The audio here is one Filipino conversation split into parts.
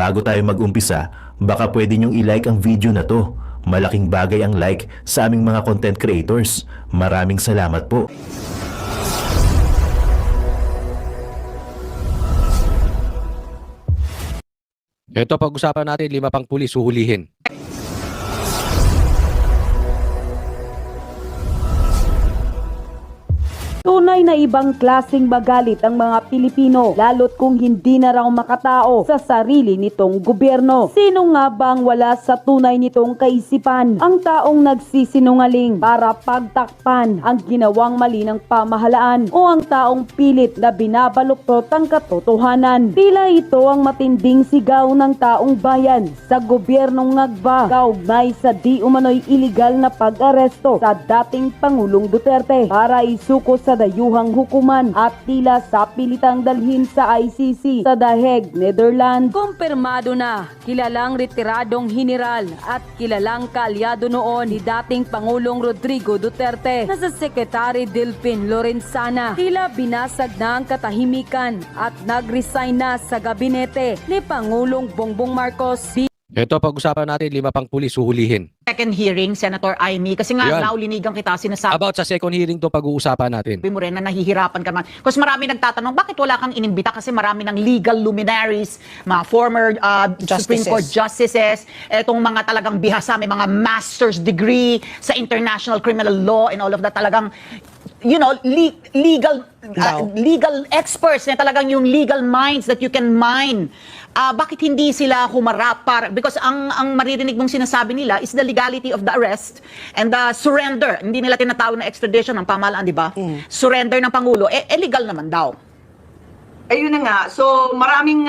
Bago tayo mag-umpisa, baka pwede nyong i-like ang video na to. Malaking bagay ang like sa aming mga content creators. Maraming salamat po. Ito pag-usapan natin, 5 pang pulis huhulihin. Tunay na ibang klaseng magalit ang mga Pilipino, lalo't kung hindi na raw makatao sa sarili nitong gobyerno. Sino nga bang wala sa tunay nitong kaisipan? Ang taong nagsisinungaling para pagtakpan ang ginawang mali ng pamahalaan o ang taong pilit na binabaluktot ang katotohanan? Tila ito ang matinding sigaw ng taong bayan sa gobyernong Ngagba kaugnay sa di umano'y iligal na pag-aresto sa dating Pangulong Duterte para isuko sa dayuhang hukuman at tila sa pilitang dalhin sa ICC sa The Hague, Netherlands. Kumpirmado na kilalang retiradong general at kilalang kaalyado noon ni dating Pangulong Rodrigo Duterte na sa Secretary Delphin Lorenzana. Tila binasag na ang katahimikan at nag-resign na sa gabinete ni Pangulong Bongbong Marcos. Ito pag-usapan natin, 5 pang pulis huhulihin. Second hearing, Senator Amy, kasi nga Yan. naulinigang kita sinasabi About sa second hearing to pag-uusapan natin. mo rin na nahihirapan ka man. Kasi marami nagtatanong, bakit wala kang inimbita? Kasi marami ng legal luminaries, mga former Supreme Court justices, etong mga talagang bihasa, may mga master's degree sa international criminal law and all of that, talagang legal experts na talagang yung legal minds that you can mine. Bakit hindi sila humarap para, because ang maririnig mong sinasabi nila is the legality of the arrest and the surrender. Hindi nila tinatawag na extradition ng pamahalaan, di ba? Surrender ng Pangulo, legal naman daw. Ayun na nga. So, maraming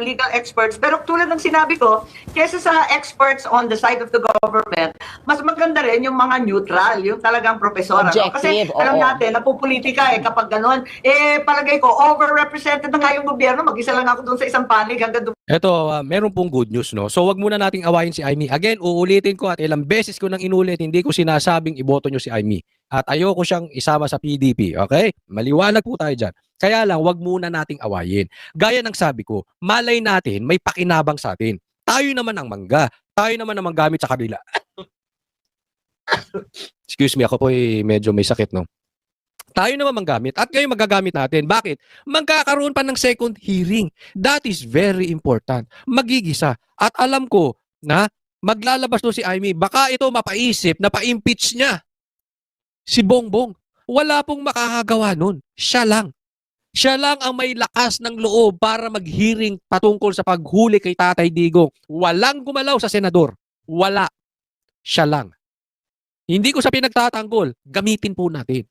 legal experts. Pero tulad ng sinabi ko, kesa sa experts on the side of the government, mas maganda rin yung mga neutral, yung talagang profesor. Kasi alam natin, napupolitika kapag gano'n. Palagay ko, overrepresented na nga yung gobyerno. Mag-isa lang ako doon sa isang panig hanggang doon. Ito, meron pong good news, no? So, wag muna nating awayin si Amy. Again, uulitin ko at ilang beses ko nang inulit, hindi ko sinasabing iboto nyo si Amy. At ayoko siyang isama sa PDP, okay? Maliwanag po tayo dyan. Kaya lang, wag muna nating awayin. Gaya ng sabi ko, malay natin may pakinabang sa atin. Tayo naman ang mangga. Tayo naman ang manggamit sa kabila. Excuse me, ako po medyo may sakit, no? Tayo naman manggamit at ngayon magagamit natin. Bakit? Magkakaroon pa ng second hearing. That is very important. Magigisa. At alam ko na maglalabas to si Amy. Baka ito mapaisip na pa-impeach niya si Bongbong. Wala pong makakagawa nun. Siya lang. Siya lang ang may lakas ng loob para mag-hearing patungkol sa paghuli kay Tatay Digong. Walang gumalaw sa senador. Wala. Siya lang. Hindi ko sa pinagtatanggol. Gamitin po natin.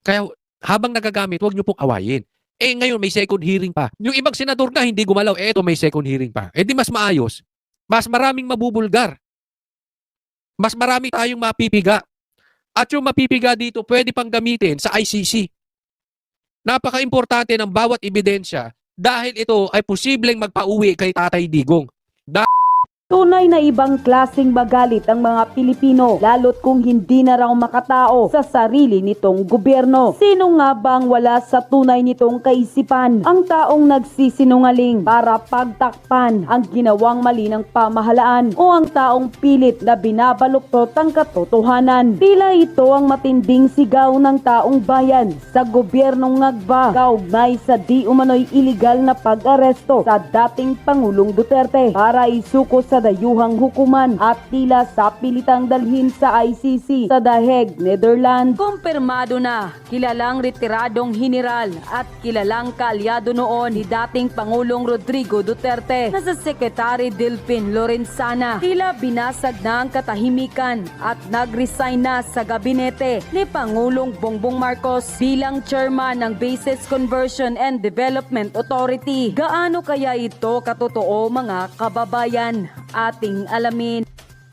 Kaya habang nagagamit, huwag niyo pong awayin. Ngayon may second hearing pa. Yung ibang senador na hindi gumalaw, eto may second hearing pa. Di mas maayos. Mas maraming mabubulgar. Mas marami tayong mapipiga. At yung mapipiga dito, pwede pang gamitin sa ICC. Napaka-importante ng bawat ebidensya dahil ito ay posibleng magpauwi kay Tatay Digong. Tunay na ibang klaseng magalit ang mga Pilipino, lalo't kung hindi na raw makatao sa sarili nitong gobyerno. Sino nga bang wala sa tunay nitong kaisipan? Ang taong nagsisinungaling para pagtakpan ang ginawang mali ng pamahalaan o ang taong pilit na binabaluktot ang katotohanan. Tila ito ang matinding sigaw ng taong bayan sa gobyernong Ngagba kaugnay sa di umano'y iligal na pag-aresto sa dating Pangulong Duterte para isuko sa dayuhang hukuman at tila sa pilitang dalhin sa ICC sa The Hague, Netherlands. Kumpirmado na kilalang retiradong general at kilalang kaalyado noon ni dating Pangulong Rodrigo Duterte na sa Secretary Delphin Lorenzana. Tila binasag na ang katahimikan at nag-resign na sa gabinete ni Pangulong Bongbong Marcos bilang chairman ng Bases Conversion and Development Authority. Gaano kaya ito katotoo, mga kababayan? Ating alamin.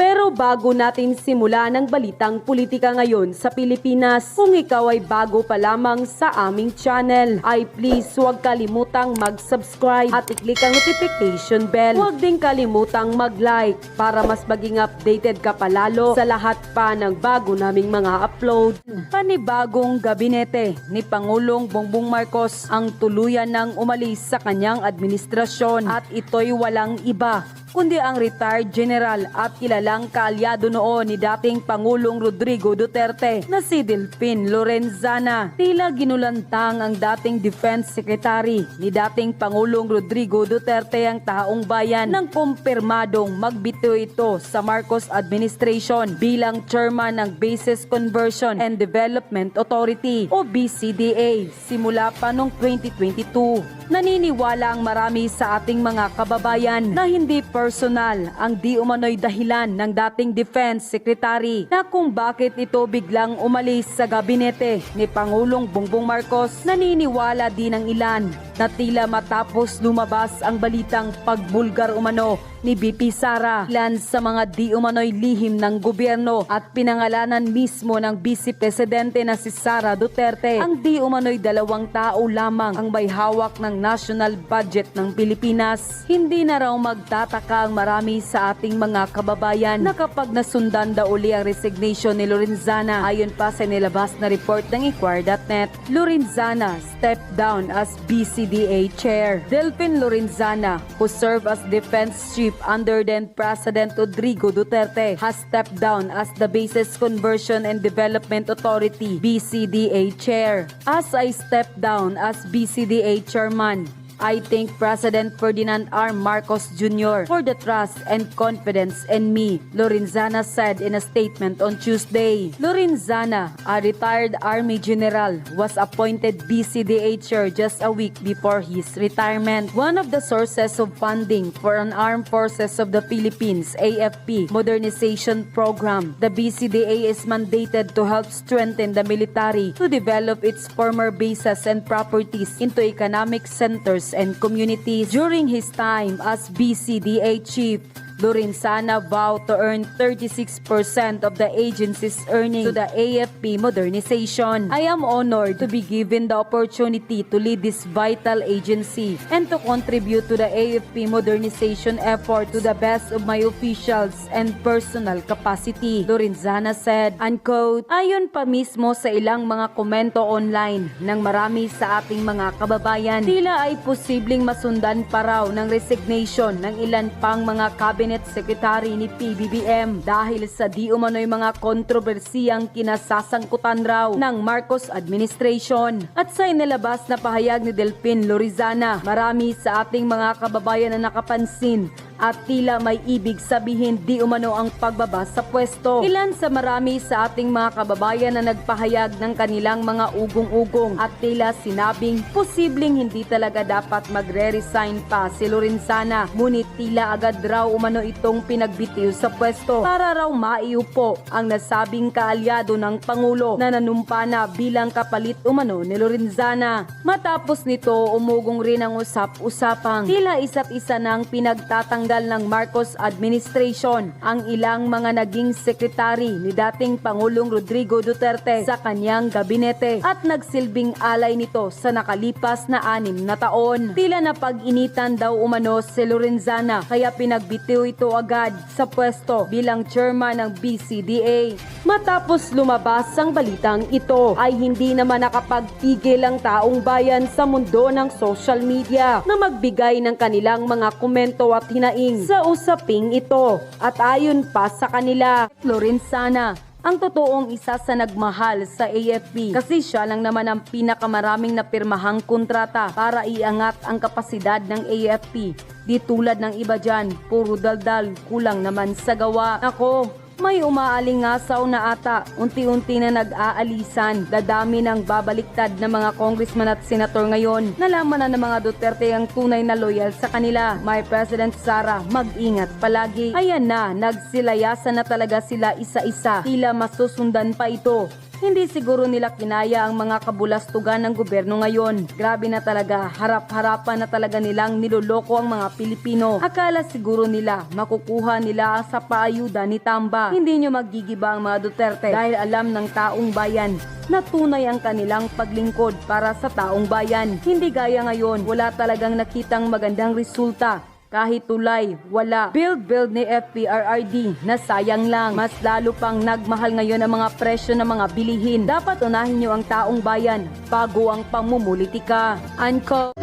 Pero bago natin simulan ang balitang politika ngayon sa Pilipinas, kung ikaw ay bago pa lamang sa aming channel, ay please huwag kalimutang mag-subscribe at i-click ang notification bell. Huwag din kalimutang mag-like para mas maging updated ka palalo sa lahat pa ng bago naming mga upload. Panibagong gabinete ni Pangulong Bongbong Marcos ang tuluyan ng umalis sa kanyang administrasyon at ito'y walang iba kundi ang retired general at kilalang kaalyado noon ni dating Pangulong Rodrigo Duterte na si Delfin Lorenzana. Tila ginulantang ang dating Defense Secretary ni dating Pangulong Rodrigo Duterte ang taong bayan nang kumpirmadong magbitiw ito sa Marcos administration bilang chairman ng Bases Conversion and Development Authority o BCDA simula pa noong 2022. Naniniwala ang marami sa ating mga kababayan na hindi personal ang di umano'y dahilan ng dating Defense Secretary na kung bakit ito biglang umalis sa gabinete ni Pangulong Bongbong Marcos. Naniniwala din ang ilan na tila matapos lumabas ang balitang pagbulgar umano ni BP Sara, ilan sa mga di umano'y lihim ng gobyerno at pinangalanan mismo ng Vice Presidente na si Sara Duterte. Ang di umano'y 2 tao lamang ang may hawak ng national budget ng Pilipinas. Hindi na raw magtataka ang marami sa ating mga kababayan na kapag nasundan daw uli ang resignation ni Lorenzana. Ayon pa sa nilabas na report ng Inquirer.net, Lorenzana stepped down as BCDA chair. Delfin Lorenzana, who served as defense chief under then President Rodrigo Duterte, has stepped down as the Bases Conversion and Development Authority BCDA chair. As I stepped down as BCDA chairman, I thank President Ferdinand R. Marcos Jr. for the trust and confidence in me, Lorenzana said in a statement on Tuesday. Lorenzana, a retired Army general, was appointed BCDA chair just a week before his retirement. One of the sources of funding for an Armed Forces of the Philippines AFP modernization program, the BCDA is mandated to help strengthen the military to develop its former bases and properties into economic centers and communities. During his time as BCDA chief, Lorenzana vowed to earn 36% of the agency's earnings to the AFP modernization. I am honored to be given the opportunity to lead this vital agency and to contribute to the AFP modernization effort to the best of my officials and personal capacity, Lorenzana said, unquote. Ayon pa mismo sa ilang mga komento online ng marami sa ating mga kababayan, tila ay posibleng masundan pa raw ng resignation ng ilan pang mga cabinet secretary ni PBBM dahil sa di umano'y mga kontrobersiyang kinasasangkutan raw ng Marcos administration. At sa inilabas na pahayag ni Delfin Lorenzana, marami sa ating mga kababayan na nakapansin at tila may ibig sabihin di umano ang pagbaba sa pwesto. Ilan sa marami sa ating mga kababayan na nagpahayag ng kanilang mga ugong-ugong at tila sinabing posibleng hindi talaga dapat magre-resign pa si Lorenzana, ngunit tila agad raw umano itong pinagbitiw sa pwesto para raw maiupo ang nasabing kaalyado ng Pangulo na nanumpa na bilang kapalit umano ni Lorenzana. Matapos nito, umugong rin ang usap-usapang tila isa't isa ng pinagtatanggal ng Marcos administration ang ilang mga naging sekretary ni dating Pangulong Rodrigo Duterte sa kanyang gabinete at nagsilbing alay nito sa nakalipas na 6 na taon. Tila na pag-initan daw umano si Lorenzana kaya pinagbitiw ito agad sa pwesto bilang chairman ng BCDA. Matapos lumabas ang balitang ito ay hindi naman nakapagpigil ang taong bayan sa mundo ng social media na magbigay ng kanilang mga komento at hinaing sa usaping ito. At ayon pa sa kanila, Lorenzana ang totoong isa sa nagmahal sa AFP kasi siya lang naman ang pinakamaraming napirmahang kontrata para iangat ang kapasidad ng AFP. Di tulad ng iba dyan, puro daldal, kulang naman sa gawa. Ako, may umaalingasaw na ata, unti-unti na nag-aalisan, dadami ng babaliktad na mga congressman at senator ngayon. Nalaman na ng mga Duterte ang tunay na loyal sa kanila. My President Sara, mag-ingat palagi. Ayan na, nagsilayasan na talaga sila isa-isa. Tila masusundan pa ito Hindi siguro nila kinaya ang mga kabulastugan ng gobyerno ngayon. Grabe na talaga, harap-harapan na talaga nilang niloloko ang mga Pilipino. Akala siguro nila makukuha nila sa paayuda ni Tamba. Hindi nyo magigiba ang mga Duterte dahil alam ng taong bayan na tunay ang kanilang paglingkod para sa taong bayan. Hindi gaya ngayon, wala talagang nakitang magandang resulta. Kahit tulay, wala. Build ni FPRRD na sayang lang. Mas lalo pang nagmahal ngayon ang mga presyo ng mga bilihin. Dapat unahin nyo ang taong bayan bago ang pamumulitika. Uncle.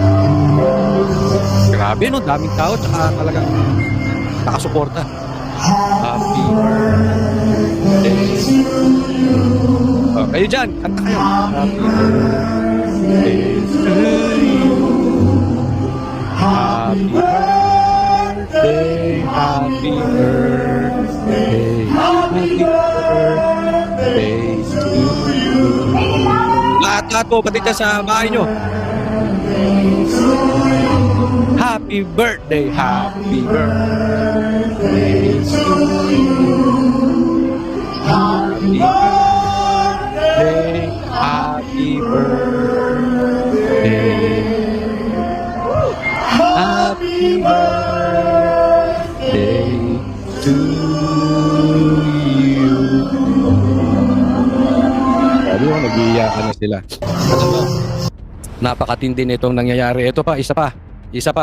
Grabe no, daming tao tsaka talagang nakasuporta. Happy birthday. Oh, kayo dyan, kanta kayo. Happy birthday to you. Happy birthday, happy birthday, happy birthday to you. Lahat po, pati dyan sa bahay nyo. Happy birthday to you. Happy birthday, happy birthday. Happy birthday to you. Sabi mo, nag-iiyakan na sila. Napakatindi nitong nangyayari. Ito pa, isa pa,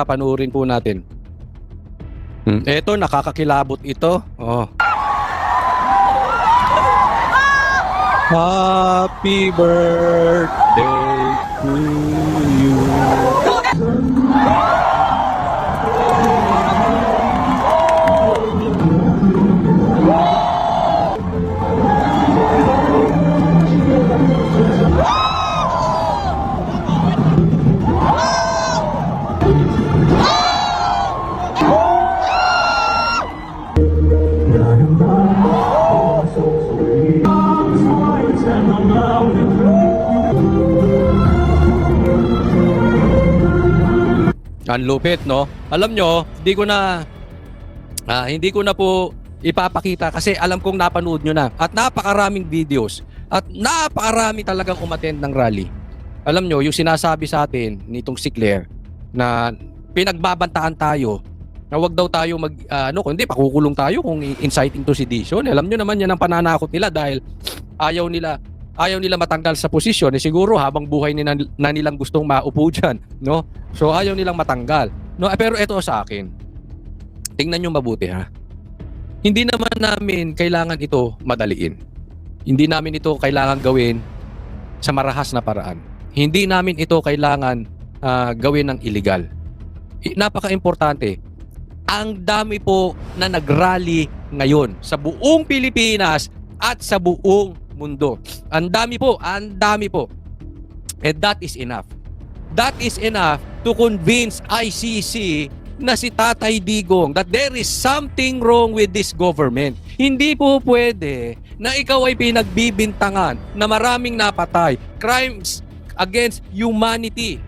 panuorin po natin. Ito, nakakakilabot ito. Oh. Happy birthday to you. Ang lupit, no? Alam nyo, hindi ko na po ipapakita kasi alam kong napanood nyo na. At napakaraming videos. At napakarami talagang umattend ng rally. Alam nyo, yung sinasabi sa atin nitong si Claire na pinagbabantaan tayo na wag daw tayo kundi pakukulong tayo kung inciting to sedition. Alam nyo naman yan ang pananakot nila dahil ayaw nila matanggal sa posisyon. Siguro habang buhay na nilang gustong maupo dyan, no? So ayaw nilang matanggal. No, pero ito sa akin. Tingnan niyo mabuti ha. Hindi naman namin kailangan ito madaliin. Hindi namin ito kailangan gawin sa marahas na paraan. Hindi namin ito kailangan gawin ng illegal. Napaka-importante. Ang dami po na nagrally ngayon sa buong Pilipinas at sa buong mundo. Ang dami po. And that is enough. That is enough to convince ICC na si Tatay Digong that there is something wrong with this government. Hindi po pwede na ikaw ay pinagbibintangan na maraming napatay, crimes against humanity.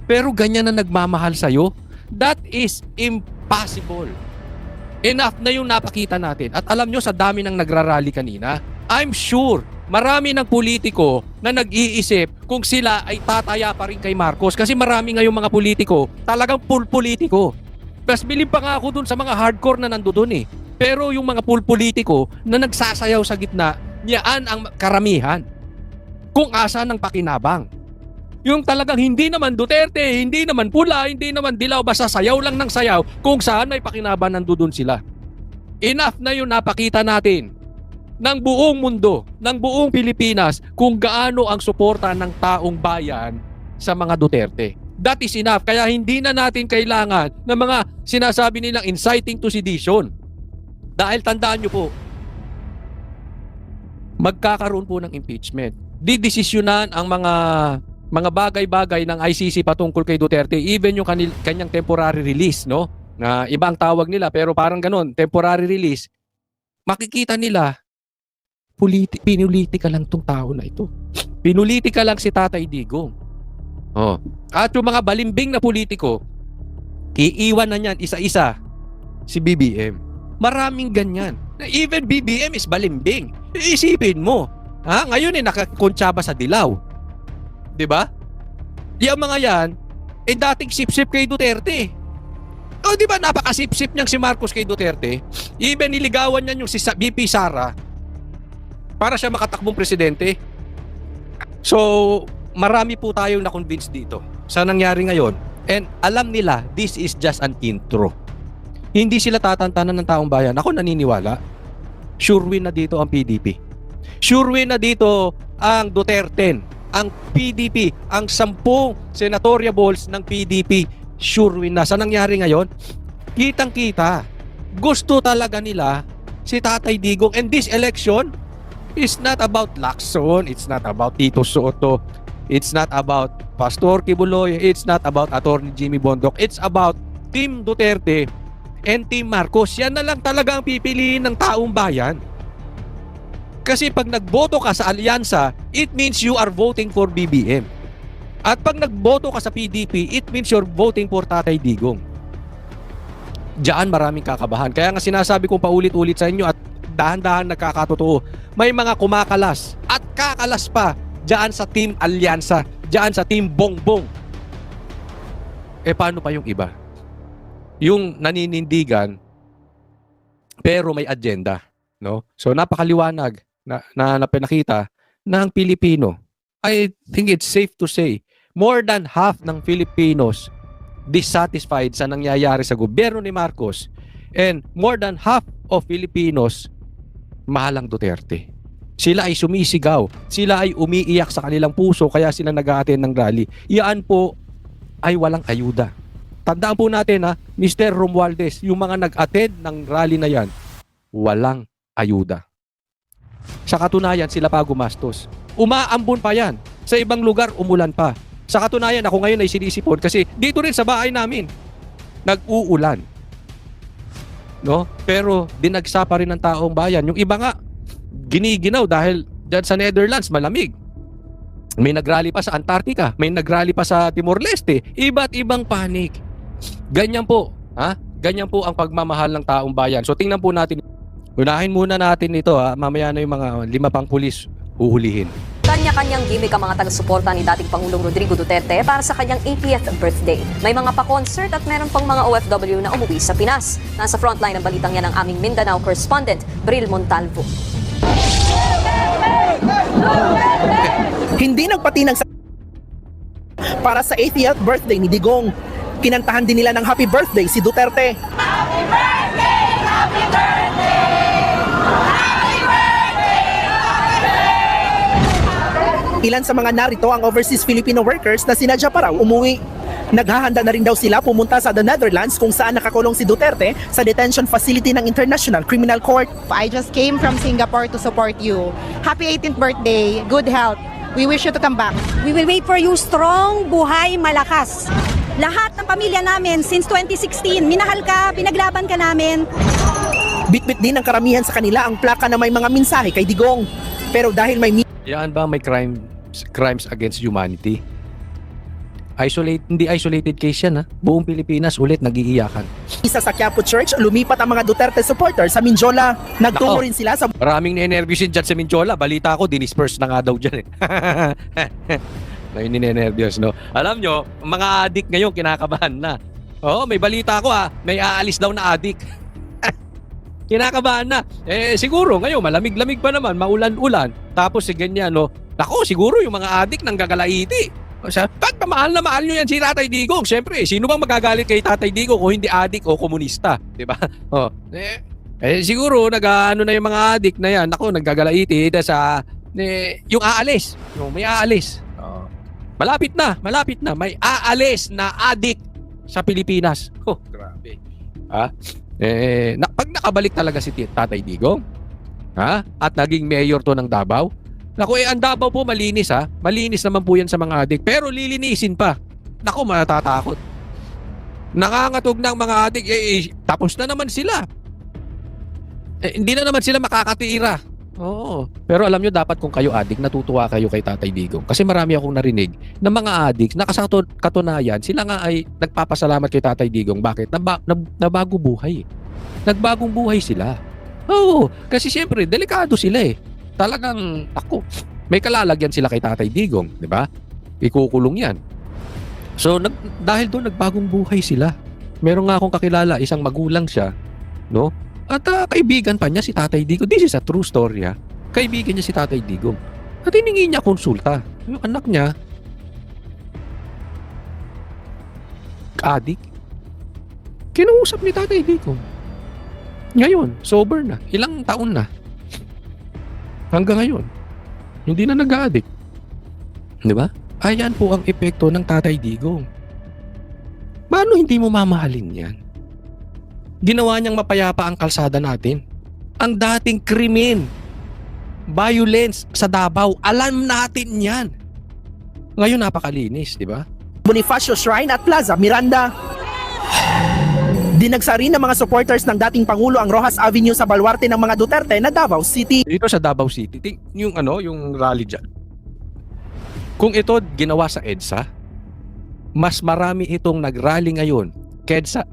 Pero ganyan na nagmamahal sa'yo? That is impossible. Enough na yung napakita natin. At alam nyo, sa dami ng nagrarally kanina, I'm sure marami ng politiko na nag-iisip kung sila ay tataya pa rin kay Marcos. Kasi marami ngayong mga politiko, talagang full politiko. Mas bilib pa nga ako dun sa mga hardcore na nandoon eh. Pero yung mga full politiko na nagsasayaw sa gitna, yaan ang karamihan. Kung asa ng pakinabang. Yung talagang hindi naman Duterte, hindi naman pula, hindi naman dilaw, basta sayaw lang ng sayaw kung saan may pakinabang nandoon sila. Enough na yun napakita natin ng buong mundo, ng buong Pilipinas kung gaano ang suporta ng taong bayan sa mga Duterte. That is enough. Kaya hindi na natin kailangan ng mga sinasabi nilang inciting to sedition. Dahil tandaan nyo po, magkakaroon po ng impeachment. Didesisyonan ang mga bagay-bagay ng ICC patungkol kay Duterte, even yung kanyang temporary release, no? Na ibang tawag nila pero parang ganun, temporary release. Makikita nila pinulitika lang tong tao na ito. Pinulitika lang si Tatay Digong. Oh. At yung mga balimbing na politiko, iiwan na niyan isa-isa si BBM. Maraming ganyan. Even BBM is balimbing. Isipin mo, Ngayon nakakontsaba sa dilaw. 'Di ba? Yung mga yan, dating sip-sip kay Duterte. O, di ba, napakasip-sip niyang si Marcos kay Duterte. Even niligawan niya yung si VP Sara para siya makatakbong presidente. So, marami po tayong na-convince dito sa nangyari ngayon. And alam nila, this is just an intro. Hindi sila tatantanan ng taong bayan. Ako naniniwala, sure win na dito ang PDP. Sure win na dito ang Duterte, ang PDP, ang 10 senatoriables ng PDP. Sure win na. Sa nangyari ngayon, kitang-kita, gusto talaga nila si Tatay Digong. And this election is not about Lacson, it's not about Tito Soto, it's not about Pastor Kibuloy, it's not about Attorney Jimmy Bondoc, it's about Team Duterte and Team Marcos. Yan na lang talaga ang pipiliin ng taong bayan. Kasi pag nagboto ka sa alyansa, it means you are voting for BBM. At pag nagboto ka sa PDP, it means you're voting for Tatay Digong. Diyan maraming kakabahan. Kaya nga sinasabi kong paulit-ulit sa inyo at dahan-dahan nagkakatotoo, may mga kumakalas at kakalas pa diyan sa Team Alyansa, diyan sa Team Bongbong. Paano pa yung iba? Yung naninindigan pero may agenda, no? So napakaliwanag na pinakita ng Pilipino. I think it's safe to say more than half ng Filipinos dissatisfied sa nangyayari sa gobyerno ni Marcos, and more than half of Filipinos mahalang Duterte. Sila ay sumisigaw, sila ay umiiyak sa kanilang puso kaya sila nag-a-attend ng rally. Iyan po ay walang ayuda. Tandaan po natin Mr. Romualdez, yung mga nag-attend ng rally na yan, walang ayuda. Sa katunayan, sila pa gumastos. Umaambon pa yan. Sa ibang lugar, umulan pa. Sa katunayan, ako ngayon ay sinisipon kasi dito rin sa bahay namin, nag-uulan. No? Pero dinagsa pa rin ng taong bayan. Yung iba nga, giniginaw dahil dyan sa Netherlands, malamig. May nagrally pa sa Antarctica, may nagrally pa sa Timor-Leste. Iba't ibang panik. Ganyan po. Ganyan po ang pagmamahal ng taong bayan. So tingnan po natin. Unahin muna natin ito. Mamaya na yung mga 5 pang pulis uhulihin. Kanya-kanyang gimmick ang mga taga-suporta ni dating Pangulong Rodrigo Duterte para sa kanyang 80th birthday. May mga pa-concert at meron pang mga OFW na umuwi sa Pinas. Nasa frontline ng balitang yan ang aming Mindanao correspondent, Bril Montalvo. Hindi nagpatinag para sa 80th birthday ni Digong. Kinantahan din nila ng happy birthday si Duterte. Happy birthday! Happy birthday! Ilan sa mga narito ang overseas Filipino workers na sinadya pa raw umuwi. Naghahanda na rin daw sila pumunta sa the Netherlands kung saan nakakulong si Duterte sa detention facility ng International Criminal Court. I just came from Singapore to support you. Happy 18th birthday, good health. We wish you to come back. We will wait for you strong, buhay, malakas. Lahat ng pamilya namin since 2016, minahal ka, pinaglaban ka namin. Bitbit din ng karamihan sa kanila ang plaka na may mga mensahe kay Digong. Pero dahil may Yan ba may crimes against humanity? Hindi isolated case yan Buong Pilipinas ulit nag-iiyakan. isa sa Quiapo Church, lumipat ang mga Duterte supporters sa Mindiola. Nagtungo rin sila sa Maraming ninenervyos dyan sa Mindiola. Balita ko, dinisperse na nga daw dyan Ngayon ninenervyos, no? Alam nyo, mga adik ngayon kinakabahan na. May balita ko may aalis daw na adik. Kinakabahan na. Siguro ngayon malamig-lamig pa naman, maulan-ulan. Tapos ganyan, no. Nako, siguro yung mga adik nang gagalaiti. Pag mahal na mahal nyo yan si Tatay Digong, syempre, sino bang magagalit kay Tatay Digong kung hindi adik o komunista, 'di ba? Siguro nag-ano na yung mga adik na yan. Nako, naggagalaiti sa yung aalis. Yung may aalis. Malapit na, may aalis na adik sa Pilipinas. Grabe. Pag nakabalik talaga si Tatay Digong, at naging mayor to ng Davao, naku, ang Davao po malinis malinis naman po yan sa mga adik, pero lilinisin pa. Naku, matatakot. Nangangatog ng mga adik, tapos na naman sila. Hindi na naman sila makakatira. Oo. Pero alam nyo, dapat kung kayo adik, natutuwa kayo kay Tatay Digong. Kasi marami akong narinig na mga adik, katunayan, sila nga ay nagpapasalamat kay Tatay Digong. Bakit? Nabago buhay. Nagbagong buhay sila. Oo. Kasi siyempre, delikado sila talagang, ako, may kalalagyan sila kay Tatay Digong, di ba? Ikukulong yan. So, dahil doon, nagbagong buhay sila. Meron nga akong kakilala, isang magulang siya, no? At kaibigan pa niya si Tatay Digong. This is a true story, ha? Kaibigan niya si Tatay Digong. At hiningi niya konsulta. Yung anak niya, adik. Kinuusap ni Tatay Digong. Ngayon, sober na. Ilang taon na. Hanggang ngayon. Hindi na nag-a-addict. Di ba? Ayan po ang epekto ng Tatay Digong. Paano hindi mo mamahalin yan? Ginawa niyang mapayapa ang kalsada natin. Ang dating krimen, violence sa Davao, alam natin yan. Ngayon napakalinis, di ba? Bonifacio Shrine at Plaza Miranda. Dinagsa rin ng mga supporters ng dating Pangulo ang Rojas Avenue sa baluarte ng mga Duterte na Davao City. Dito sa Davao City, yung rally dyan. Kung ito ginawa sa EDSA, mas marami itong nagrally ngayon kesa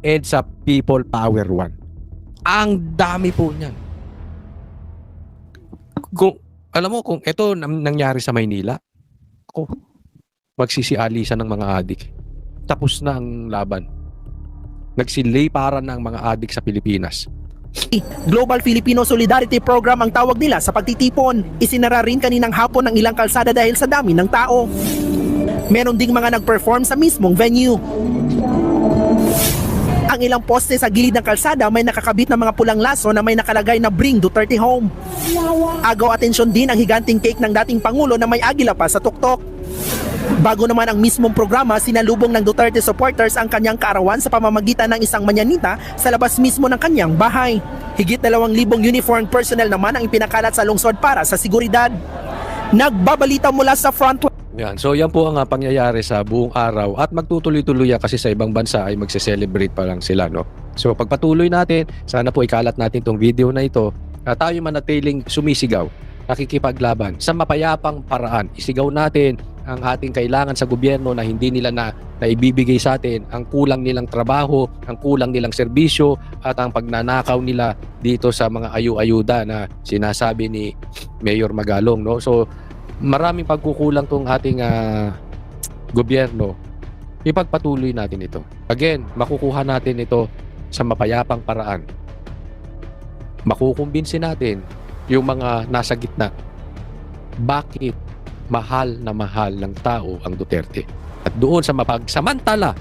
EDSA People Power 1. Ang dami po niyan. Alam mo, kung ito nangyari sa Maynila, magsisialisan ng mga adik. Tapos na ang laban. Nagsilay para ng mga adik sa Pilipinas. Global Filipino Solidarity Program ang tawag nila sa pagtitipon. Isinara rin kaninang hapon ang ilang kalsada dahil sa dami ng tao. Meron ding mga nag-perform sa mismong venue. Ang ilang poste sa gilid ng kalsada may nakakabit na mga pulang laso na may nakalagay na Bring Duterte Home. Agaw atensyon din ang higanting cake ng dating Pangulo na may agila pa sa tuktok. Bago naman ang mismong programa, sinalubong ng Duterte supporters ang kanyang kaarawan sa pamamagitan ng isang manyanita sa labas mismo ng kanyang bahay. Higit 2,000 uniformed personnel naman ang ipinakalat sa lungsod para sa seguridad. Nagbabalita mula sa frontline. Yan. So yan po ang pangyayari sa buong araw at magtutuloy-tuloy yan kasi sa ibang bansa ay magse-celebrate pa lang sila, no? So pagpatuloy natin, sana po ikalat natin tong video na ito at tayo manatiling sumisigaw, nakikipaglaban sa mapayapang paraan. Isigaw natin ang ating kailangan sa gobyerno na hindi nila na ibibigay sa atin, ang kulang nilang trabaho, ang kulang nilang serbisyo at ang pagnanakaw nila dito sa mga ayu-ayuda na sinasabi ni Mayor Magalong, no? So maraming pagkukulang tong ating gobyerno. Ipagpatuloy natin ito. Again, makukuha natin ito sa mapayapang paraan. Makukumbinsi natin yung mga nasa gitna. Bakit mahal na mahal ng tao ang Duterte? At doon sa mapagsamantala,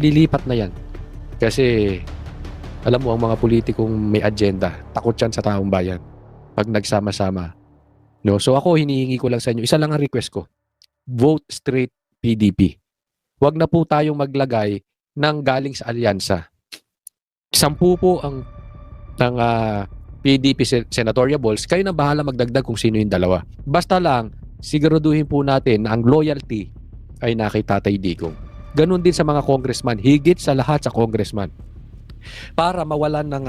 lilipat na yan. Kasi alam mo, ang mga politikong may agenda, takot yan sa taong bayan pag nagsama-sama. No? So ako, hinihingi ko lang sa inyo, isa lang ang request ko. Vote straight PDP. Huwag na po tayong maglagay ng galing sa alyansa. 10 po ang PDP senatorial balls, kayo na bahala magdagdag kung sino yung dalawa. Basta lang, siguraduhin po natin na ang loyalty ay na kay Tatay Digong. Ganon din sa mga congressman, higit sa lahat sa congressman. Para mawalan ng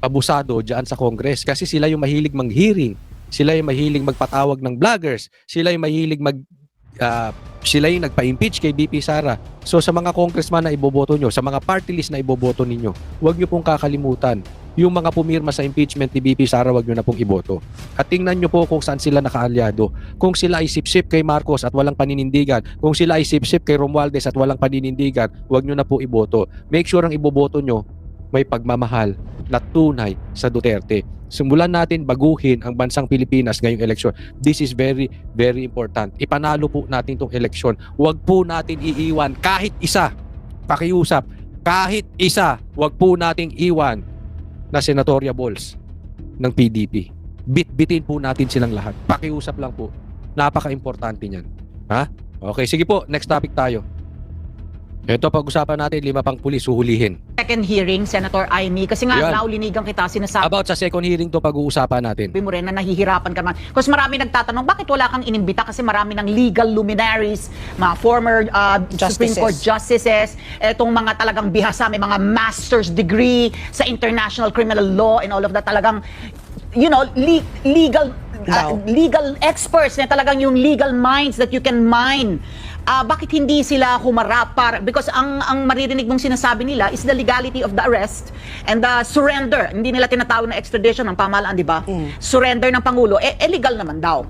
abusado dyan sa Congress. Kasi sila yung mahilig mang-hearing, sila yung mahilig magpatawag ng vloggers, sila yung mahilig sila yung nagpa-impeach kay BP Sara. So sa mga congressman na iboboto nyo, sa mga party list na iboboto ninyo, huwag nyo pong kakalimutan yung mga pumirma sa impeachment ni BP Sara, huwag nyo na pong iboto. At tingnan nyo po kung saan sila nakaalyado. Kung sila ay sip-sip kay Marcos at walang paninindigan, kung sila ay sip-sip kay Romualdez at walang paninindigan, huwag nyo na po iboto. Make sure ang iboboto nyo may pagmamahal na tunay sa Duterte. Simulan natin baguhin ang bansang Pilipinas ngayong eleksyon. This is very, very important. Ipanalo po natin itong eleksyon. Huwag po natin iiwan kahit isa. Pakiusap, kahit isa, huwag po nating iwan na senatorial balls ng PDP. Bit-bitin po natin silang lahat. Pakiusap lang po. Napaka-importante niyan. Ha? Okay, sige po. Next topic tayo. Ito, pag-usapan natin, 5 pang pulis huhulihin. Second hearing, Senator Amy, kasi nga Yan. naulinigan kita, sinasabi About sa second hearing to pag-uusapan natin. mo rin na nahihirapan ka naman. Kasi marami nagtatanong, bakit wala kang inimbita? Kasi marami ng legal luminaries, mga former Supreme Court justices, etong mga talagang bihasa, may mga master's degree sa international criminal law and all of that, talagang, you know, legal legal experts na talagang yung legal minds that you can mine. Bakit hindi sila humarap para, because ang maririnig mong sinasabi nila is the legality of the arrest and the surrender. Hindi nila tinatawag na extradition ng pamahalaan, di ba? Surrender ng Pangulo, legal naman daw.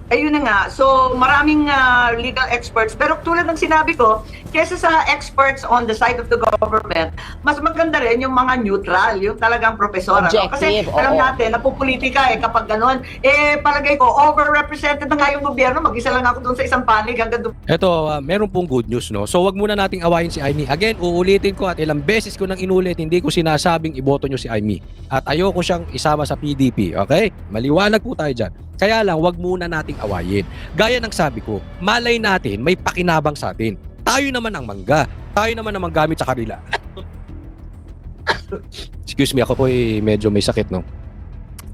Ayun na nga. So, maraming legal experts. Pero tulad ng sinabi ko, kesa sa experts on the side of the government, mas maganda rin yung mga neutral, yung talagang profesor. Kasi alam natin, napupolitika kapag ganon. Palagay ko, overrepresented na nga yung gobyerno. Mag-isa lang ako doon sa isang panig hanggang doon. Ito, meron pong good news, no? So, wag muna nating awayin si Aimee. Again, uulitin ko at ilang beses ko nang inulit, hindi ko sinasabing iboto nyo si Aimee. At ayoko siyang isama sa PDP, okay? Maliwanag po tayo dyan. Kaya lang, wag muna nating awayin. Gaya ng sabi ko, malay natin, may pakinabang sa atin. Tayo naman ang mangga. Tayo naman ang manggamit sa kanila. Excuse me, ako po medyo may sakit, no?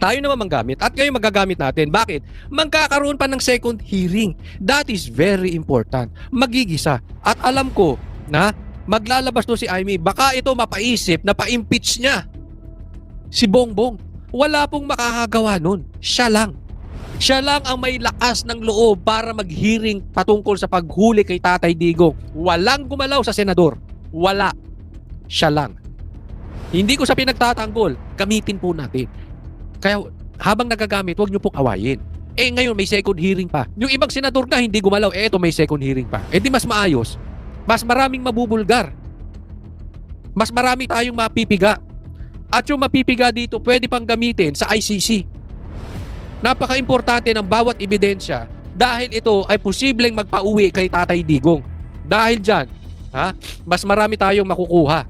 Tayo naman manggamit at ngayon magagamit natin. Bakit? Magkakaroon pa ng second hearing. That is very important. Magigisa. At alam ko na maglalabas to si Aimee. Baka ito mapaisip na pa-impeach niya si Bongbong. Wala pong makakagawa nun. Siya lang. Siya lang ang may lakas ng loob para mag-hearing patungkol sa paghuli kay Tatay Digong. Walang gumalaw sa senador. Wala. Siya lang. Hindi ko sa pinagtatanggol. Gamitin po natin. Kaya habang nagagamit, huwag niyo pong awayin. Ngayon may second hearing pa. Yung ibang senador na hindi gumalaw, eto may second hearing pa. Di mas maayos. Mas maraming mabubulgar. Mas marami tayong mapipiga. At yung mapipiga dito, pwede pang gamitin sa ICC. Napaka-importante ng bawat ebidensya dahil ito ay posibleng magpauwi kay Tatay Digong. Dahil dyan, mas marami tayong makukuha.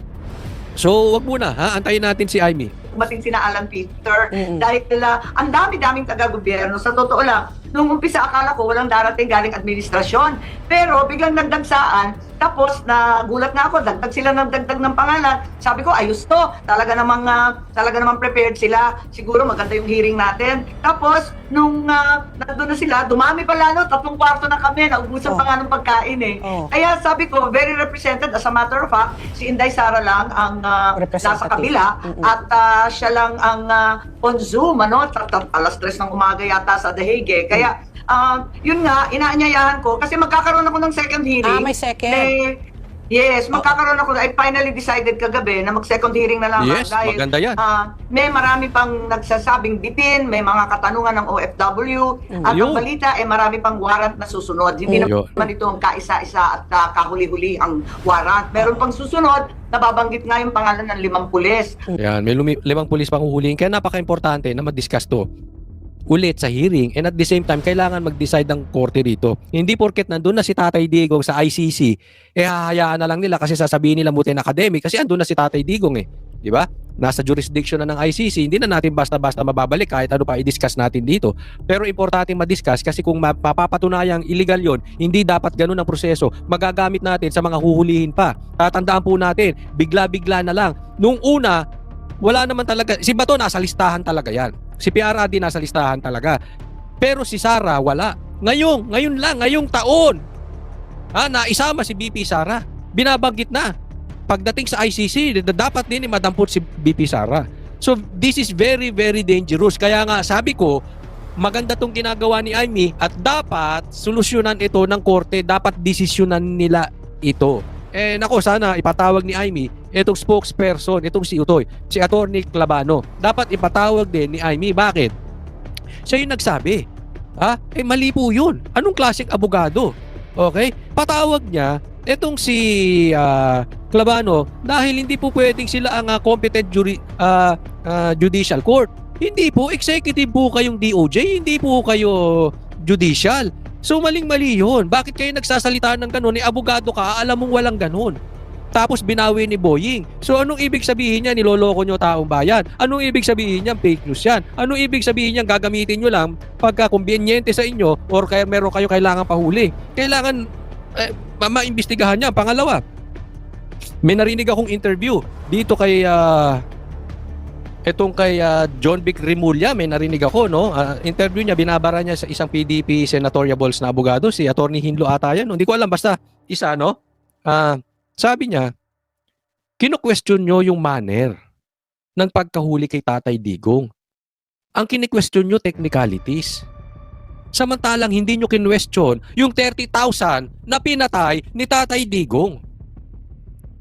So, wag muna, antayin natin si Aimee. Dumating sina Alan Peter dahil ang dami-daming taga-gobyerno. Sa totoo lang, nung umpisa akala ko walang darating galing administrasyon. Pero biglang nagdagsaan, tapos nagulat na ako, dagdag sila ng dagdag ng pangalan. Sabi ko, ayos to. Talaga namang prepared sila. Siguro maganda yung hearing natin. Tapos, nung nandun na sila, dumami pa lalo, 3 kwarto na kami, naubusan pa nga ng pagkain Kaya sabi ko, very represented. As a matter of fact, si Inday Sara lang ang nasa kabila at siya lang ang on Zoom, alas 3 ng umaga yata sa The Hague. Kaya, yun nga, inaanyayahan ko kasi magkakaroon ako ng second hearing. May second. Yes, magkakaroon ako. I finally decided kagabi na mag-second hearing na lang. Yes, dahil, maganda yan. May marami pang nagsasabing bipin, may mga katanungan ng OFW, at ang balita, marami pang warrant na susunod. Hindi naman ito ang kaisa-isa at kahuli-huli ang warrant. Meron pang susunod, nababanggit nga yung pangalan ng 5 pulis. Yan, may 5 pulis pang huhulihin. Kaya napaka-importante na mag-discuss to ulit sa hearing, and at the same time kailangan mag-decide ng korte dito. Hindi porket nandun na si Tatay Digong sa ICC, hahayaan na lang nila kasi sasabihin nila mutin academic kasi andun na si Tatay Digong di ba? Nasa jurisdiction na ng ICC, hindi na natin basta-basta mababalik kahit ano pa i-discuss natin dito. Pero importante ma-discuss kasi kung mapapatunayang illegal yon, hindi dapat ganun ang proseso. Magagamit natin sa mga huhulihin pa. Tatandaan po natin, bigla-bigla na lang. Nung una, wala naman talaga, si Bato nasa listahan talaga yan. Si PRRD nasa listahan talaga. Pero si Sara wala. Ngayong taon, naisama si BP Sara. Binabanggit na. Pagdating sa ICC, dapat din madampot si BP Sara. So this is very, very dangerous. Kaya nga sabi ko, maganda tong ginagawa ni Aimee at dapat solusyonan ito ng korte. Dapat desisyonan nila ito. Nako, sana ipatawag ni Aimee itong spokesperson, itong si Utoy, si Attorney Clabano. Dapat ipatawag din ni Aimee. Bakit? Siya yung nagsabi. Mali po yun. Anong klaseng abogado? Okay? Patawag niya itong si Clabano dahil hindi po pwedeng sila ang competent judicial court. Hindi po. Executive po kayong DOJ. Hindi po kayo judicial. So maling-mali yun. Bakit kayo nagsasalita ng ganun? Abogado ka, alam mong walang ganun. Tapos binawi ni Boying. So anong ibig sabihin niya? Niloloko nyo taong bayan. Anong ibig sabihin niya? Fake news yan. Anong ibig sabihin niya? Gagamitin nyo lang pagka kumbinyente sa inyo or kaya meron kayo kailangan pahuli. Kailangan maimbestigahan niya. Pangalawa, may narinig akong interview dito kay John Vic Rimulya, may narinig ako, interview niya, binabara niya sa isang PDP senatorial balls na abogado, si Attorney Hinlo ata yan. Hindi ko alam, basta isa, sabi niya, kino-question nyo yung manner ng pagkahuli kay Tatay Digong. Ang kini-question nyo, technicalities. Samantalang hindi nyo kinwestiyon yung 30,000 na pinatay ni Tatay Digong.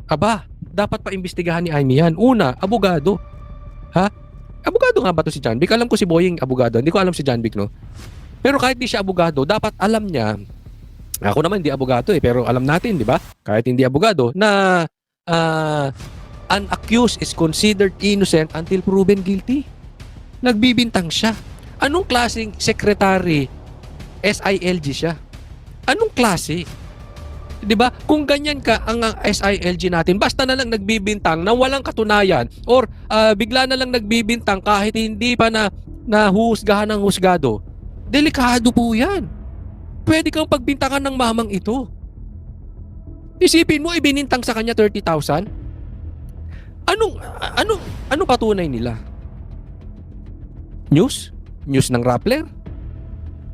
Aba, dapat pa imbestigahan ni Amy yan. Una, abogado. Ha? Abogado nga ba to si John Vic? Alam ko si Boying abogado. Hindi ko alam si John Vic, no? Pero kahit di siya abogado, dapat alam niya, ako naman hindi abogado pero alam natin, di ba? Kahit hindi abogado, na an accused is considered innocent until proven guilty. Nagbibintang siya. Anong klaseng secretary SILG siya? Anong klase? 'Di ba? Kung ganyan ka ang SILG natin, basta na lang nagbibintang na walang katunayan or bigla na lang nagbibintang kahit hindi pa na husgahan ng husgado. Delikado po 'yan. Pwede kang pagbintangan ng mamang ito. Isipin mo ibinintang sa kanya 30,000. Anong patunay nila? News? News ng Rappler?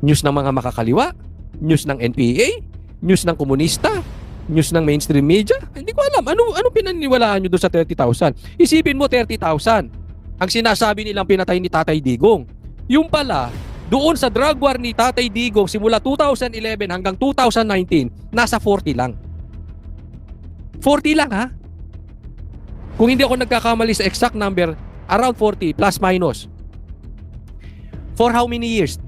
News ng mga makakaliwa? News ng NPA? News ng komunista? News ng mainstream media? Hindi ko alam. Ano pinaniwalaan nyo doon sa 30,000? Isipin mo 30,000. Ang sinasabi nilang pinatay ni Tatay Digong. Yung pala, doon sa drug war ni Tatay Digong simula 2011 hanggang 2019, nasa 40 lang. 40 lang ha? Kung hindi ako nagkakamali sa exact number, around 40 plus minus. For how many years?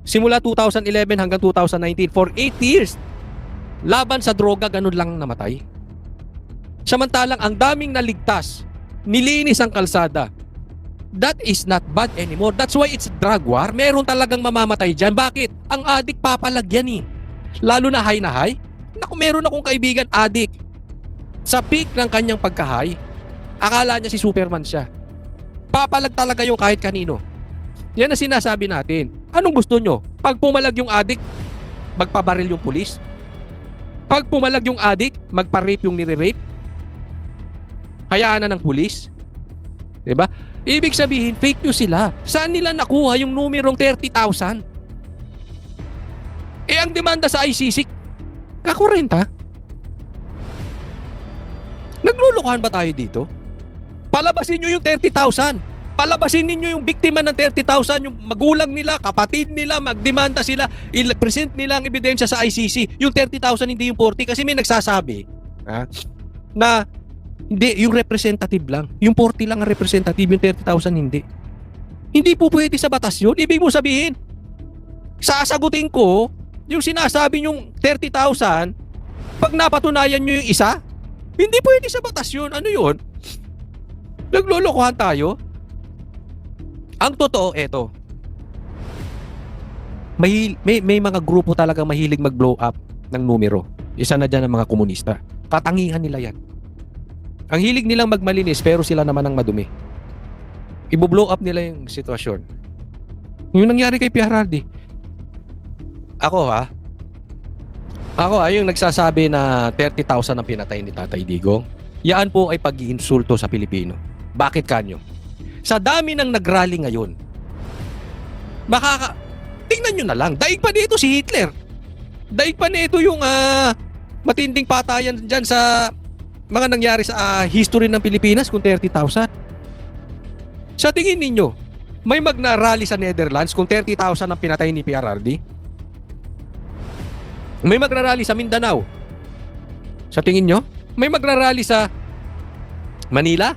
Simula 2011 hanggang 2019, for 8 years. Laban sa droga, ganun lang namatay. Samantalang ang daming naligtas, nilinis ang kalsada. That is not bad anymore. That's why it's drug war. Meron talagang mamamatay dyan. Bakit? Ang adik papalagyan eh. Lalo na high. Naku, meron akong kaibigan adik. Sa peak ng kanyang pagka-high, akala niya si Superman siya. Papalag talaga yung kahit kanino. Yan ang sinasabi natin. Anong gusto nyo? Pag pumalag yung adik, magpabaril yung pulis? Pag pumalag yung adik, magpa-rape yung nire-rape? Hayaan na ng pulis? Diba? Ibig sabihin, fake news sila. Saan nila nakuha yung numerong 30,000? Ang demanda sa ICC, kakurenta? Naglulukuhan ba tayo dito? Palabasin nyo yung 30,000. Palabasin ninyo yung biktima ng 30,000, yung magulang nila, kapatid nila, magdemanda sila, i-present nila ang ebidensya sa ICC. Yung 30,000 hindi yung 40 kasi may nagsasabi na hindi, yung representative lang. Yung 40 lang ang representative, yung 30,000 hindi. Hindi po pwede sa batas yun. Ibig mo sabihin, sasagutin ko, yung sinasabi yung 30,000, pag napatunayan nyo yung isa, hindi pwede sa batas yun. Ano yun? Naglolokohan tayo? Ang totoo, eto. May mga grupo talagang mahilig mag-blow up ng numero. Isa na dyan ang mga komunista. Katangian nila yan. Ang hilig nilang magmalinis pero sila naman ang madumi. Ibo-blow up nila yung sitwasyon. Yung nangyari kay PRRD. Ako yung nagsasabi na 30,000 ang pinatay ni Tatay Digong. Yan po ay pag-iinsulto sa Pilipino. Bakit kanyo? Sa dami ng nagrally ngayon, tingnan nyo na lang, daig pa nito si Hitler. Daig pa nito yung matinding patayan dyan sa mga nangyari sa history ng Pilipinas kung 30,000. Sa tingin ninyo, may magnarally sa Netherlands kung 30,000 ang pinatay ni PRRD? May magrarally sa Mindanao? Sa tingin nyo? May magrarally sa Manila?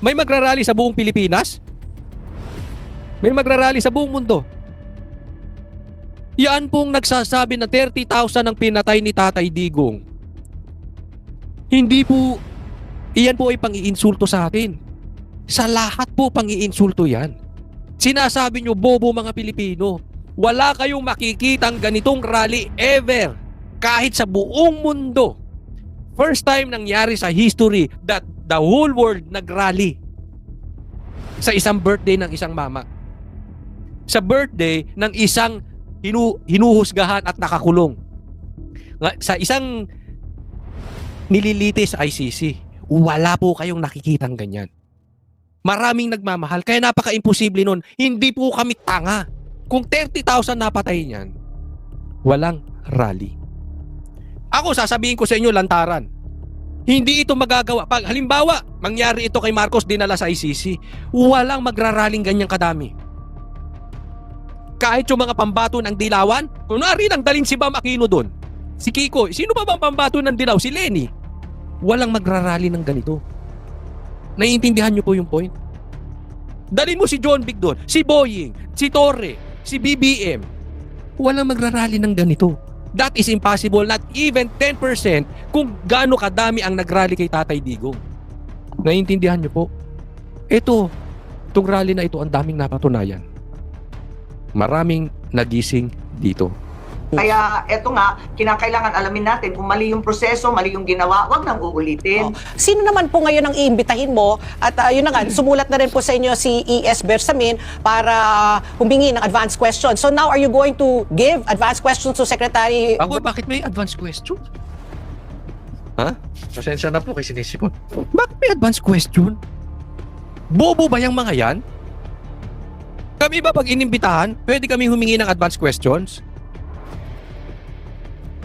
May magrarally sa buong Pilipinas? May magrarally sa buong mundo? Yan pong nagsasabi na 30,000 ang pinatay ni Tatay Digong. Hindi po, iyan po ay pang-iinsulto sa atin. Sa lahat po pang-iinsulto yan. Sinasabi nyo, bobo mga Pilipino, wala kayong makikitang ganitong rally ever. Kahit sa buong mundo. First time nangyari sa history that the whole world nagrally sa isang birthday ng isang mama. Sa birthday ng isang hinuhusgahan at nakakulong. Sa isang nililitis sa ICC. Wala po kayong nakikitang ganyan. Maraming nagmamahal. Kaya napaka-imposible nun. Hindi po kami tanga. Kung 30,000 napatay niyan, walang rally. Ako, sasabihin ko sa inyo, lantaran. Hindi ito magagawa. Pag halimbawa, mangyari ito kay Marcos, dinala sa ICC, walang magraraling ganyang kadami. Kahit yung mga pambato ng dilawan, kunwari lang dalhin si Bam Aquino doon. Si Kiko, sino ba bang pambato ng dilaw? Si Lenny. Walang magrarally ng ganito. Naiintindihan niyo po yung point? Dalhin mo si John Vic doon, si Boying, si Torre, si BBM. Walang magrarally ng ganito. That is impossible. Not even 10% kung gaano kadami ang nagrally kay Tatay Digong. Naiintindihan niyo po? Itong rally na ito, ang daming napatunayan. Maraming nagising dito. Kaya eto nga, kinakailangan alamin natin kung mali yung proseso, mali yung ginawa, wag nang uulitin. Sino naman po ngayon ang iimbitahin mo? At yun na nga, sumulat na rin po sa inyo si E.S. Bersamin para humingi ng advance questions. So now, are you going to give advance questions to Secretary? Ako, bakit may advance question? Ha? Pasensya na po kay sinisipon. Bakit may advance question? Bobo ba yung mga yan? Kami ba pag inimbitahan, pwede kami humingi ng advance questions?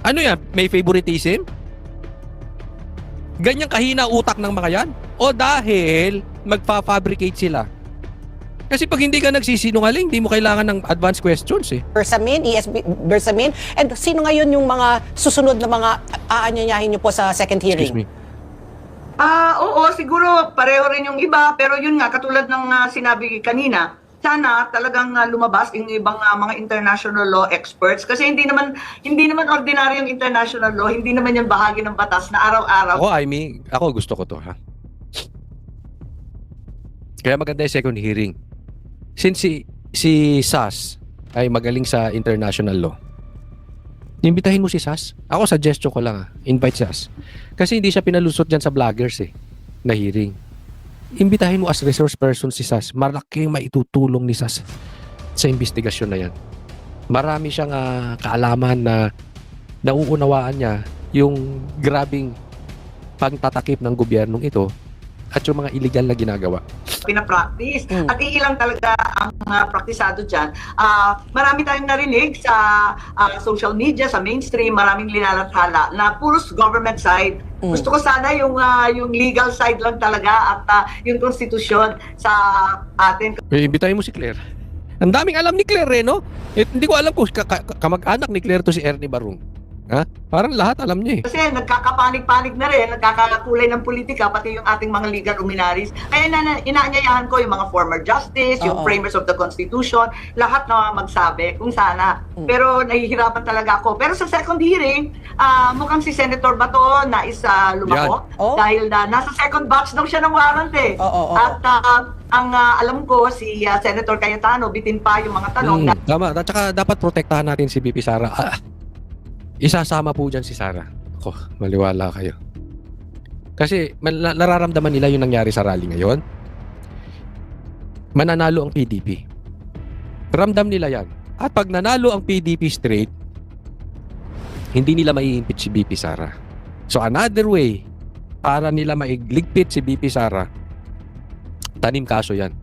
Ano yan? May favoritism? Ganyang kahina utak ng mga yan? O dahil magfa-fabricate sila? Kasi pag hindi ka nagsisinungaling, hindi mo kailangan ng advance questions eh. Bersamin, E.S. Bersamin. And sino ngayon yung mga susunod na mga aanyayahin niyo po sa second hearing? Excuse me. Oo, siguro pareho rin yung iba, pero yun nga, katulad ng sinabi kanina, sana talagang lumabas yung ibang mga international law experts kasi hindi naman ordinaryong international law, hindi naman yan bahagi ng batas na araw-araw. Ako gusto ko to, ha. Kaya maganda yung second hearing. Since si SAS ay magaling sa international law, imbitahin mo si SAS. Ako suggestion ko lang, invite SAS. Kasi hindi siya pinalusot dyan sa vloggers na hearing. Imbitahin mo as resource person si SAS. Malaki yung maitutulong ni SAS sa investigasyon na yan. Marami siyang kaalaman na nauunawaan niya yung grabing pagtatakip ng gobyernong ito at yung mga illegal na ginagawa. Pinapractice. At iilang talaga ang praktisado dyan. Marami tayong narinig sa social media, sa mainstream, maraming linalathala na puros government side. Gusto ko sana yung legal side lang talaga at yung konstitusyon sa atin. Imbitahin mo si Claire. Ang daming alam ni Claire no? Hindi ko alam kung kamag-anak ni Claire to si Ernie Barung. Ha? Parang lahat alam niya eh. Kasi nagkakapanig-panig na rin, nagkakakulay ng politika, pati yung ating mga legal luminaries. Kaya inaanyayahan ko yung mga former justice, yung framers of the Constitution, lahat na magsabi kung sana. Pero nahihirapan talaga ako. Pero sa second hearing, mukhang si Senator Bato nais lumako. Dahil nasa second batch daw siya ng warrant eh. At ang alam ko, si Senator Cayetano, bitin pa yung mga tanong. Tama. At saka dapat protektahan natin si BP Sara. Isasama po dyan si Sara. Ako, maliwala kayo. Kasi nararamdaman nila yung nangyari sa rally ngayon. Mananalo ang PDP. Ramdam nila yan. At pag nanalo ang PDP straight, hindi nila mai-impeach si BP Sara. So another way para nila maigligpit si BP Sara, tanim kaso yan.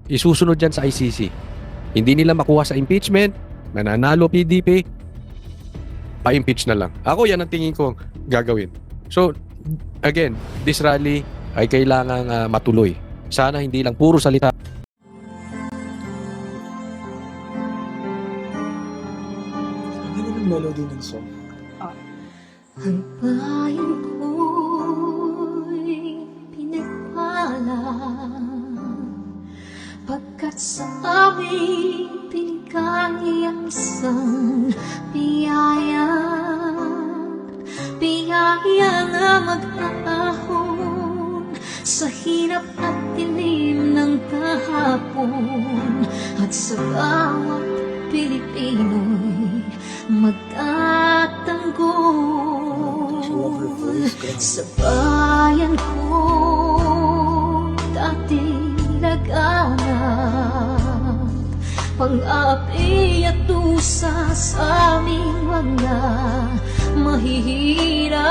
Isusunod yan sa ICC. Hindi nila makuha sa impeachment, mananalo PDP, pa-impeach na lang. Ako yan ang tingin ko gagawin. So, again, this rally ay kailangang matuloy. Sana hindi lang puro salita. Ano yung melody ng song? Ang bayan ko'y pinagpala pagkat sa aming pinigay ang isang biyaya na mag-aahon sa hirap at dilim ng kahapon at sa bawat Pilipino'y magtatanggol sa bayan ko dating laganap pang-api at dusa sa aming mga mahihirap.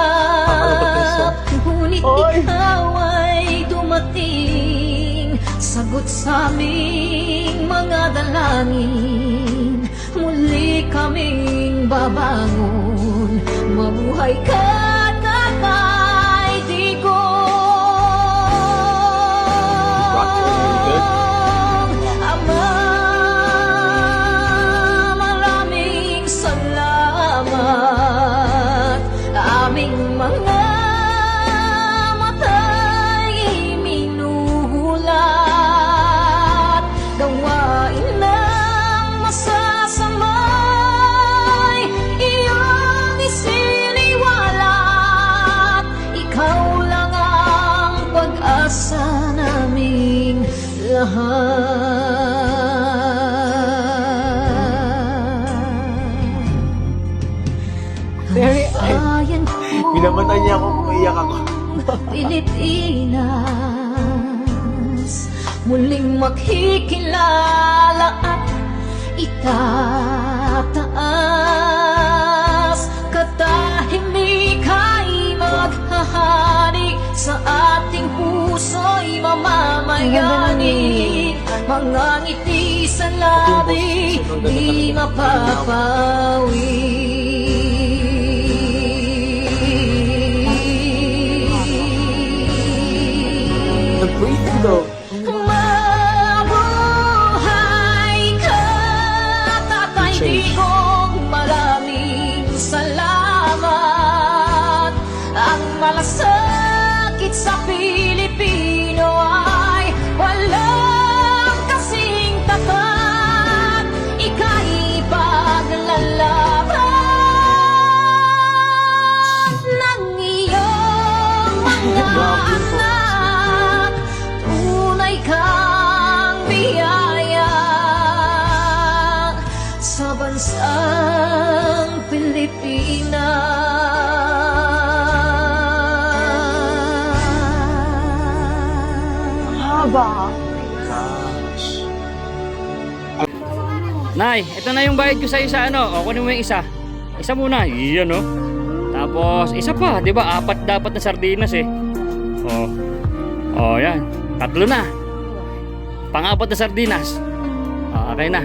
Ngunit ikaw ay dumating, sagot sa aming mga dalangin. Muli kaming babangon, mabuhay ka Tatay Digong. Ama Pinamatay niya ako kung iyak ako. Pilipinas, muling maghikilala at itataas. Katahimik ay maghahari sa ating puso'y mamamayani. Mga ngiti sa labi, di mapapawi. Mabuhay ka, Tatay Digong, maraming salamat. Ang malasakit sa Pilipino ay walang kasing tapat. Ika'y paglalaban ng iyong mga anak. Tunay kang biyaya sa bansang Pilipinas. Nay, ito na yung bayad ko sa isa, ano? O, kunin mo yung isa. Isa muna, iyan, no? Tapos, isa pa, di ba? 4 dapat na sardinas, eh. Yan. 3 na. Pang-4 na sardinas. Okay na.